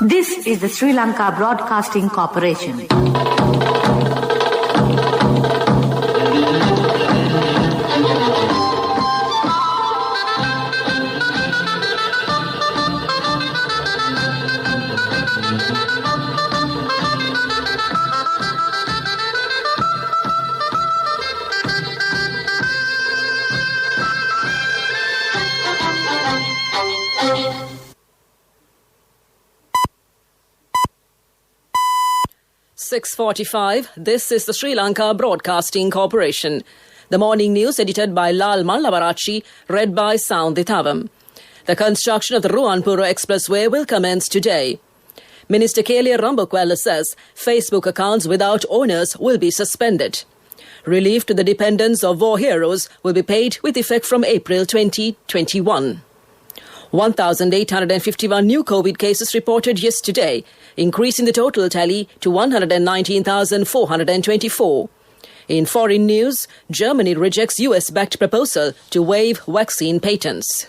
This is the Sri Lanka Broadcasting Corporation. "6:45. This is the Sri Lanka Broadcasting Corporation. The morning news edited by Lal Mallavarachi, read by Soundithavam. The construction of the Ruanpura Expressway will commence today. Minister Kelia Rambokwella says Facebook accounts without owners will be suspended. Relief to the dependents of war heroes will be paid with effect from April 2021. 1,851 new COVID cases reported yesterday, increasing the total tally to 119,424. In foreign news, Germany rejects US-backed proposal to waive vaccine patents.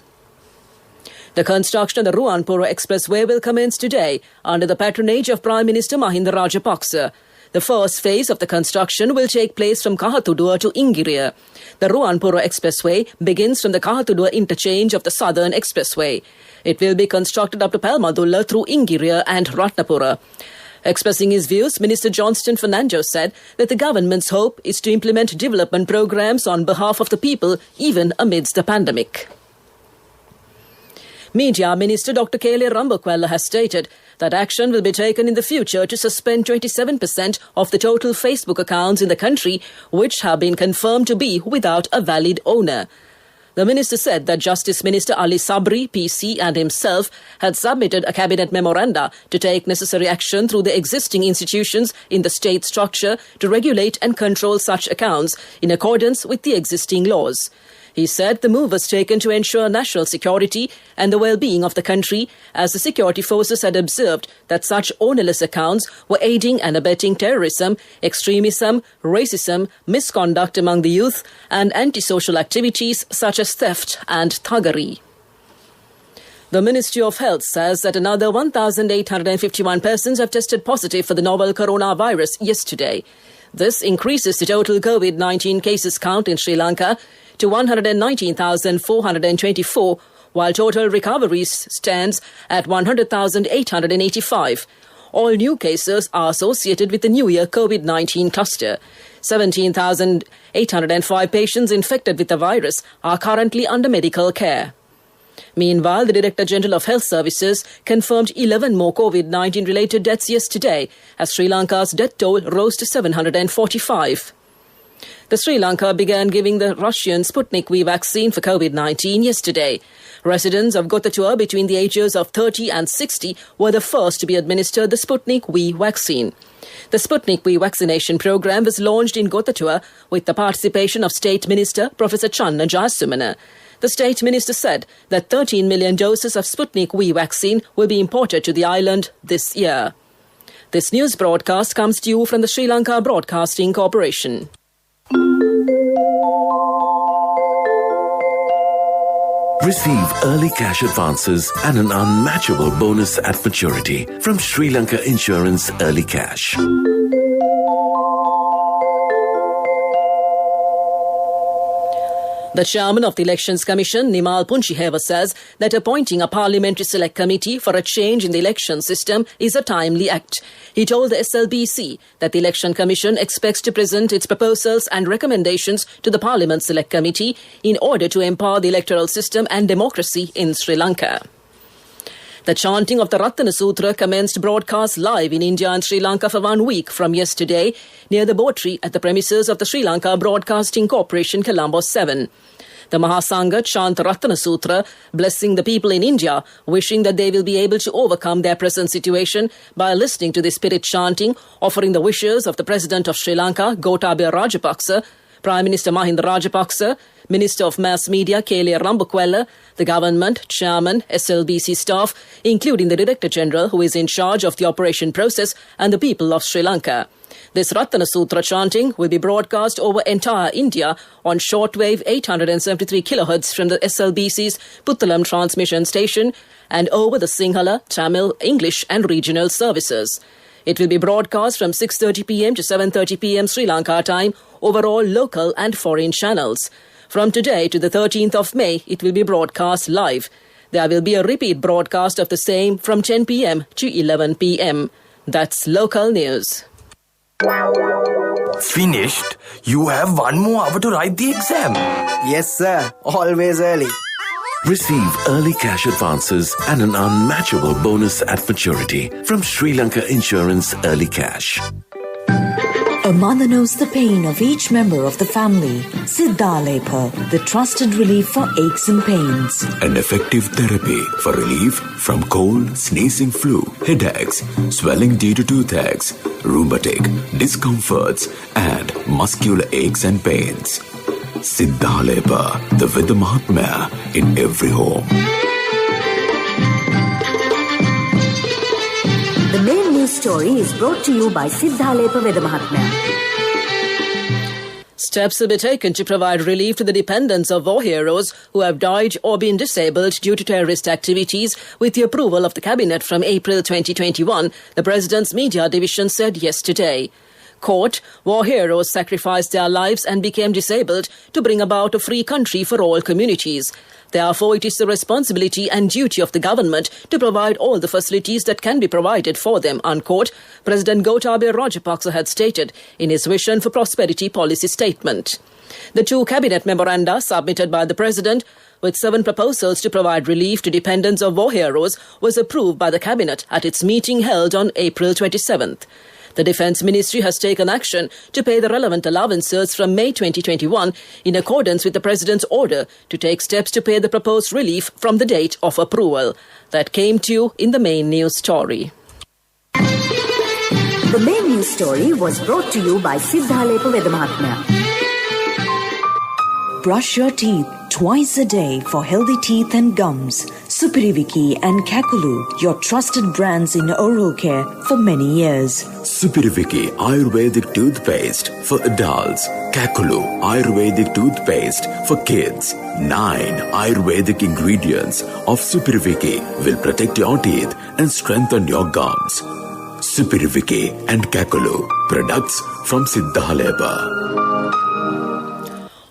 The construction of the Ruanpura Expressway will commence today under the patronage of Prime Minister Mahinda Rajapaksa. The first phase of the construction will take place from Kahatudua to Ingiriya. The Ruanpura Expressway begins from the Kahatudua interchange of the Southern Expressway. It will be constructed up to Palmadulla through Ingiriya and Ratnapura. Expressing his views, Minister Johnston Fernando said that the government's hope is to implement development programs on behalf of the people even amidst the pandemic. Media Minister Dr. Kelia Rambokwella has stated that action will be taken in the future to suspend 27% of the total Facebook accounts in the country which have been confirmed to be without a valid owner. The minister said that Justice Minister Ali Sabri, PC, and himself had submitted a cabinet memoranda to take necessary action through the existing institutions in the state structure to regulate and control such accounts in accordance with the existing laws. He said the move was taken to ensure national security and the well-being of the country, as the security forces had observed that such ownerless accounts were aiding and abetting terrorism, extremism, racism, misconduct among the youth, and antisocial activities such as theft and thuggery. The Ministry of Health says that another 1,851 persons have tested positive for the novel coronavirus yesterday. This increases the total COVID-19 cases count in Sri Lanka to 119,424, while total recoveries stands at 100,885. All new cases are associated with the New Year COVID-19 cluster. 17,805 patients infected with the virus are currently under medical care. Meanwhile, the Director General of Health Services confirmed 11 more COVID-19 related deaths yesterday, as Sri Lanka's death toll rose to 745. The Sri Lanka began giving the Russian Sputnik V vaccine for COVID-19 yesterday. Residents of Gotatua between the ages of 30 and 60 were the first to be administered the Sputnik V vaccine. The Sputnik V vaccination program was launched in Gotatua with the participation of State Minister Professor Channa Jayasumana. The State Minister said that 13 million doses of Sputnik V vaccine will be imported to the island this year. This news broadcast comes to you from the Sri Lanka Broadcasting Corporation. Receive early cash advances and an unmatchable bonus at maturity from Sri Lanka Insurance Early Cash. The chairman of the Elections Commission, Nimal Punchiheva, says that appointing a parliamentary select committee for a change in the election system is a timely act. He told the SLBC that the Election Commission expects to present its proposals and recommendations to the Parliament Select Committee in order to empower the electoral system and democracy in Sri Lanka. The chanting of the Ratana Sutra commenced broadcast live in India and Sri Lanka for 1 week from yesterday near the Botry at the premises of the Sri Lanka Broadcasting Corporation, Colombo 7. The Mahasangha chant Ratana Sutra, blessing the people in India, wishing that they will be able to overcome their present situation by listening to the spirit chanting, offering the wishes of the President of Sri Lanka, Gotabaya Rajapaksa, Prime Minister Mahinda Rajapaksa, Minister of Mass Media Kele Rambukwella, the government, chairman, SLBC staff, including the Director General who is in charge of the operation process, and the people of Sri Lanka. This Ratana Sutra chanting will be broadcast over entire India on shortwave 873 kHz from the SLBC's Puttalam transmission station and over the Sinhala, Tamil, English and regional services. It will be broadcast from 6:30 p.m. to 7:30 p.m. Sri Lanka time over all local and foreign channels. From today to the 13th of May, it will be broadcast live. There will be a repeat broadcast of the same from 10 p.m. to 11 p.m. That's local news. Finished? You have 1 more hour to write the exam. Yes, sir. Always early. Receive early cash advances and an unmatchable bonus at maturity from Sri Lanka Insurance Early Cash. A mother knows the pain of each member of the family. Siddhalepa, the trusted relief for aches and pains. An effective therapy for relief from cold, sneezing, flu, headaches, swelling due to toothaches, rheumatic, discomforts, and muscular aches and pains. Siddhalepa, the Vedha Mahatmya in every home. The main news story is brought to you by Siddhalepa Vedha Mahatmya. Steps will be taken to provide relief to the dependents of war heroes who have died or been disabled due to terrorist activities with the approval of the Cabinet from April 2021, the President's Media Division said yesterday. Quote, war heroes sacrificed their lives and became disabled to bring about a free country for all communities. Therefore, it is the responsibility and duty of the government to provide all the facilities that can be provided for them, unquote, President Gotabaya Rajapaksa had stated in his Vision for Prosperity policy statement. The 2 cabinet memoranda submitted by the President with 7 proposals to provide relief to dependents of war heroes was approved by the Cabinet at its meeting held on April 27th. The Defence Ministry has taken action to pay the relevant allowances from May 2021 in accordance with the President's order to take steps to pay the proposed relief from the date of approval. That came to you in the main news story. The main news story was brought to you by Siddhalepa Vedha Mahatmya. Brush your teeth twice a day for healthy teeth and gums. Supiriviki and Kakulu, your trusted brands in oral care for many years. Supiriviki Ayurvedic toothpaste for adults. Kakulu Ayurvedic toothpaste for kids. 9 Ayurvedic ingredients of Supiriviki will protect your teeth and strengthen your gums. Supiriviki and Kakulu, products from Siddhalepa.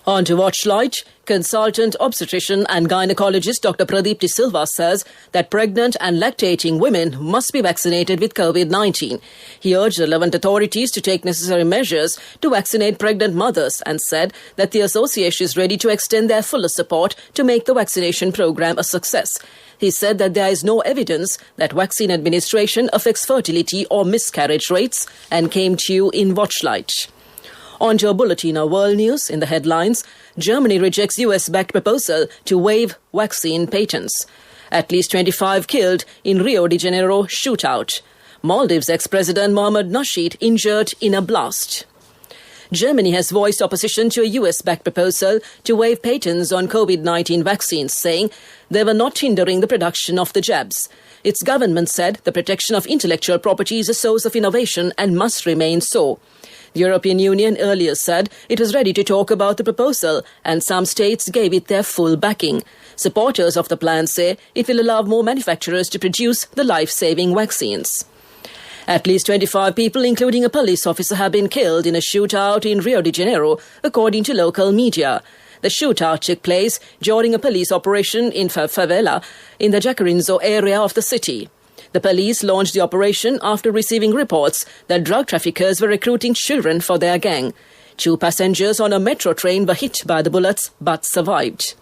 On to Watchlight, consultant obstetrician and gynecologist Dr. Pradeep De Silva says that pregnant and lactating women must be vaccinated with COVID-19. He urged relevant authorities to take necessary measures to vaccinate pregnant mothers and said that the association is ready to extend their fuller support to make the vaccination program a success. He said that there is no evidence that vaccine administration affects fertility or miscarriage rates and came to you in Watchlight. On to a bulletin of world news in the headlines. Germany rejects US-backed proposal to waive vaccine patents. At least 25 killed in Rio de Janeiro shootout. Maldives ex-president Mohamed Nasheed injured in a blast. Germany has voiced opposition to a US-backed proposal to waive patents on COVID-19 vaccines, saying they were not hindering the production of the jabs. Its government said the protection of intellectual property is a source of innovation and must remain so. The European Union earlier said it was ready to talk about the proposal, and some states gave it their full backing. Supporters of the plan say it will allow more manufacturers to produce the life-saving vaccines. At least 25 people, including a police officer, have been killed in a shootout in Rio de Janeiro, according to local media. The shootout took place during a police operation in favela in the Jacarinzo area of the city. The police launched the operation after receiving reports that drug traffickers were recruiting children for their gang. 2 passengers on a metro train were hit by the bullets but survived.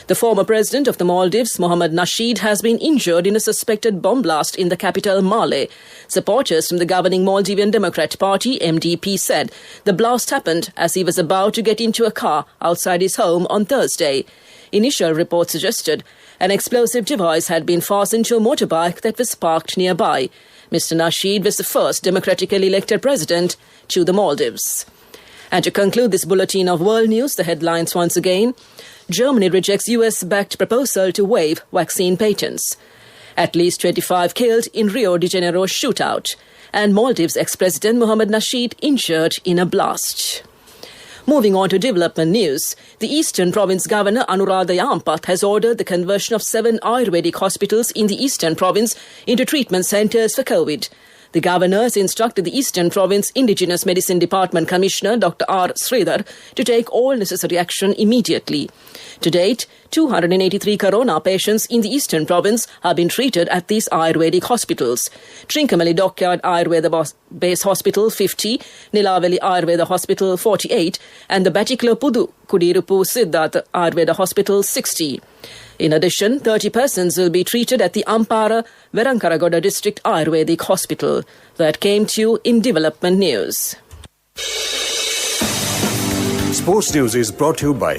The former president of the Maldives, Mohamed Nasheed, has been injured in a suspected bomb blast in the capital, Male. Supporters from the governing Maldivian Democrat Party, MDP, said the blast happened as he was about to get into a car outside his home on Thursday. Initial reports suggested an explosive device had been fastened to a motorbike that was parked nearby. Mr. Nasheed was the first democratically elected president to the Maldives. And to conclude this bulletin of world news, the headlines once again. Germany rejects US-backed proposal to waive vaccine patents. At least 25 killed in Rio de Janeiro shootout. And Maldives ex-President Mohamed Nasheed injured in a blast. Moving on to development news, the Eastern Province Governor Anuradha Yampath has ordered the conversion of 7 Ayurvedic hospitals in the Eastern Province into treatment centres for COVID. The Governor has instructed the Eastern Province Indigenous Medicine Department Commissioner Dr. R. Sridhar to take all necessary action immediately. To date, 283 corona patients in the Eastern Province have been treated at these Ayurvedic hospitals. Trincomalee Dockyard Ayurveda Base Hospital 50, Nilaveli Ayurveda Hospital 48 and the Batikla Pudu Kudirupu Siddhartha Ayurveda Hospital 60. In addition, 30 persons will be treated at the Ampara Verankaragoda District Ayurvedic Hospital. That came to you in development news. Sports news is brought to you by...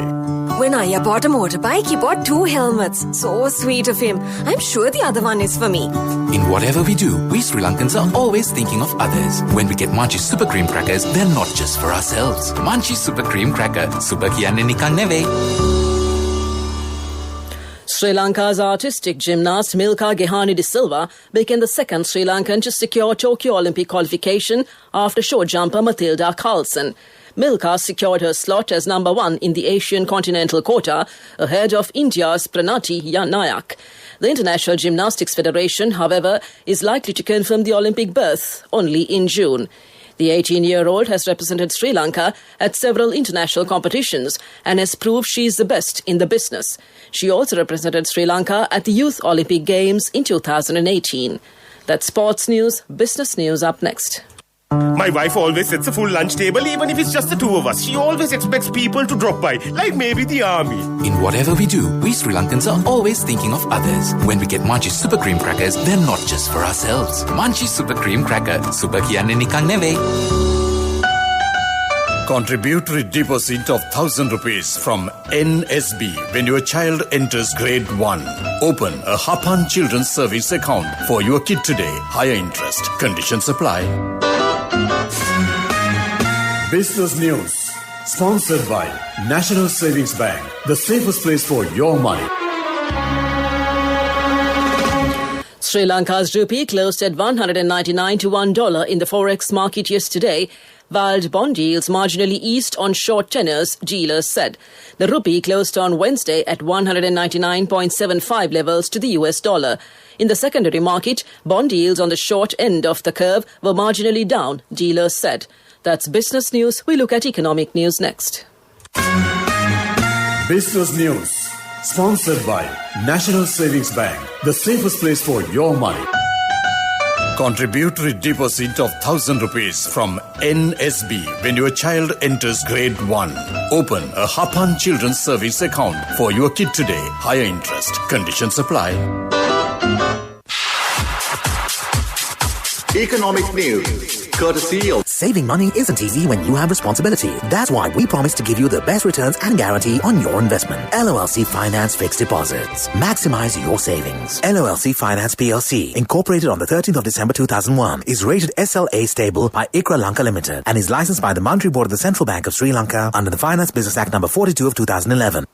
When Aya bought a motorbike, he bought 2 helmets. So sweet of him. I'm sure the other one is for me. In whatever we do, we Sri Lankans are always thinking of others. When we get Munchie Super Cream Crackers, they're not just for ourselves. Munchie Super Cream Cracker. Super kiyanne nikan neve. Sri Lanka's artistic gymnast Milka Gehani de Silva became the second Sri Lankan to secure Tokyo Olympic qualification after short jumper Matilda Carlsen. Milka secured her slot as number 1 in the Asian continental quota, ahead of India's Pranati Nayak. The International Gymnastics Federation, however, is likely to confirm the Olympic berth only in June. The 18-year-old has represented Sri Lanka at several international competitions and has proved she is the best in the business. She also represented Sri Lanka at the Youth Olympic Games in 2018. That's sports news. Business news up next. My wife always sets a full lunch table even if it's just the 2 of us. She always expects people to drop by, like maybe the army. In whatever we do, we Sri Lankans are always thinking of others. When we get Munchie Super Cream Crackers, they're not just for ourselves. Munchie Super Cream Cracker. Super kiyanne nikan neve. Contributory deposit of 1,000 rupees from NSB when your child enters grade 1. Open a Hapan Children's Service account for your kid today. Higher interest. Conditions apply. Business News, sponsored by National Savings Bank, the safest place for your money. Sri Lanka's rupee closed at 199 to $1 in the forex market yesterday, while bond yields marginally eased on short tenors, dealers said. The rupee closed on Wednesday at 199.75 levels to the US dollar. In the secondary market, bond yields on the short end of the curve were marginally down, dealers said. That's business news. We look at economic news next. Business News, sponsored by National Savings Bank, the safest place for your money. Contributory deposit of 1,000 rupees from NSB when your child enters grade 1. Open a Hapan Children's Service account for your kid today. Higher interest. Conditions apply. Economic news, courtesy of... Saving money isn't easy when you have responsibility. That's why we promise to give you the best returns and guarantee on your investment. LOLC Finance Fixed Deposits. Maximize your savings. LOLC Finance PLC, incorporated on the 13th of December 2001, is rated SLA stable by ICRA Lanka Limited and is licensed by the Monetary Board of the Central Bank of Sri Lanka under the Finance Business Act number 42 of 2011.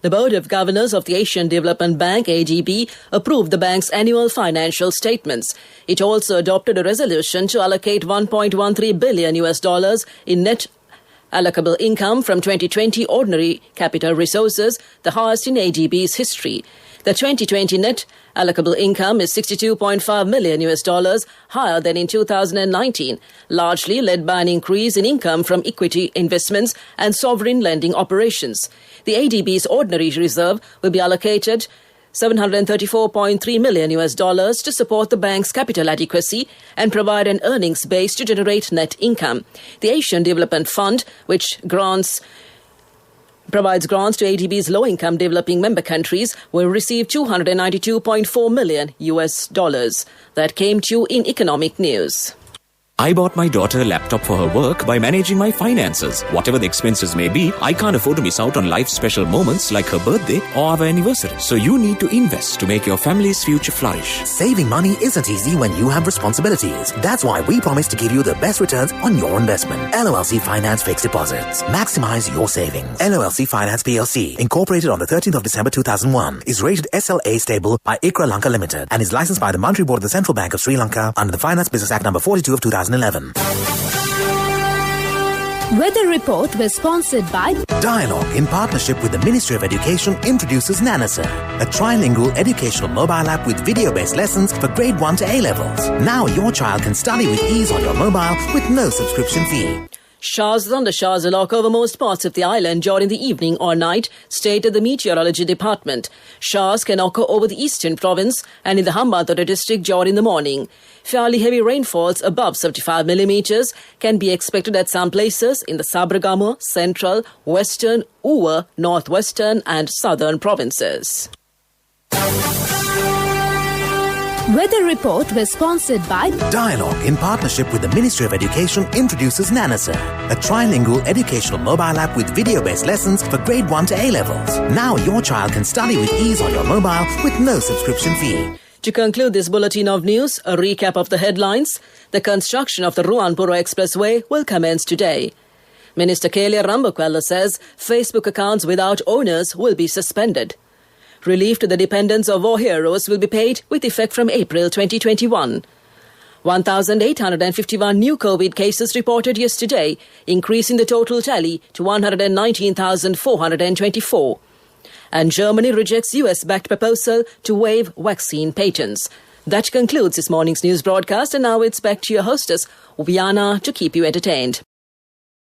The Board of Governors of the Asian Development Bank, ADB, approved the bank's annual financial statements. It also adopted a resolution to allocate $1.13 billion in net allocable income from 2020 ordinary capital resources, the highest in ADB's history. The 2020 net allocable income is $62.5 million, higher than in 2019, largely led by an increase in income from equity investments and sovereign lending operations. The ADB's ordinary reserve will be allocated $734.3 million to support the bank's capital adequacy and provide an earnings base to generate net income. The Asian Development Fund, which provides grants to ADB's low-income developing member countries, will receive $292.4 million. That came to you in economic news. I bought my daughter a laptop for her work by managing my finances. Whatever the expenses may be, I can't afford to miss out on life's special moments like her birthday or our anniversary. So you need to invest to make your family's future flourish. Saving money isn't easy when you have responsibilities. That's why we promise to give you the best returns on your investment. LOLC Finance Fixed Deposits. Maximize your savings. LOLC Finance PLC, incorporated on the 13th of December 2001, is rated SLA stable by ICRA Lanka Limited and is licensed by the Monetary Board of the Central Bank of Sri Lanka under the Finance Business Act number 42 of 2011. Weather report was sponsored by Dialogue, in partnership with the Ministry of Education, introduces Nanasa, a trilingual educational mobile app with video-based lessons for grade 1 to A levels. Now your child can study with ease on your mobile with no subscription fee. Showers and thundershowers will occur over most parts of the island during the evening or night, stated the Meteorology Department. Showers can occur over the eastern province and in the Hambantota district during the morning. Fairly heavy rainfalls above 75 millimeters can be expected at some places in the Sabragama, central, western, Uva, northwestern and southern provinces. Weather report was sponsored by Dialogue, in partnership with the Ministry of Education, introduces Nanasa, a trilingual educational mobile app with video-based lessons for grade 1 to A levels. Now your child can study with ease on your mobile with no subscription fee. To conclude this bulletin of news, a recap of the headlines. The construction of the Ruanpura Expressway will commence today. Minister Kelia Rambakwella says Facebook accounts without owners will be suspended. Relief to the dependents of war heroes will be paid with effect from April 2021. 1,851 new COVID cases reported yesterday, increasing the total tally to 119,424. And Germany rejects US-backed proposal to waive vaccine patents. That concludes this morning's news broadcast, and now it's back to your hostess, Viana, to keep you entertained.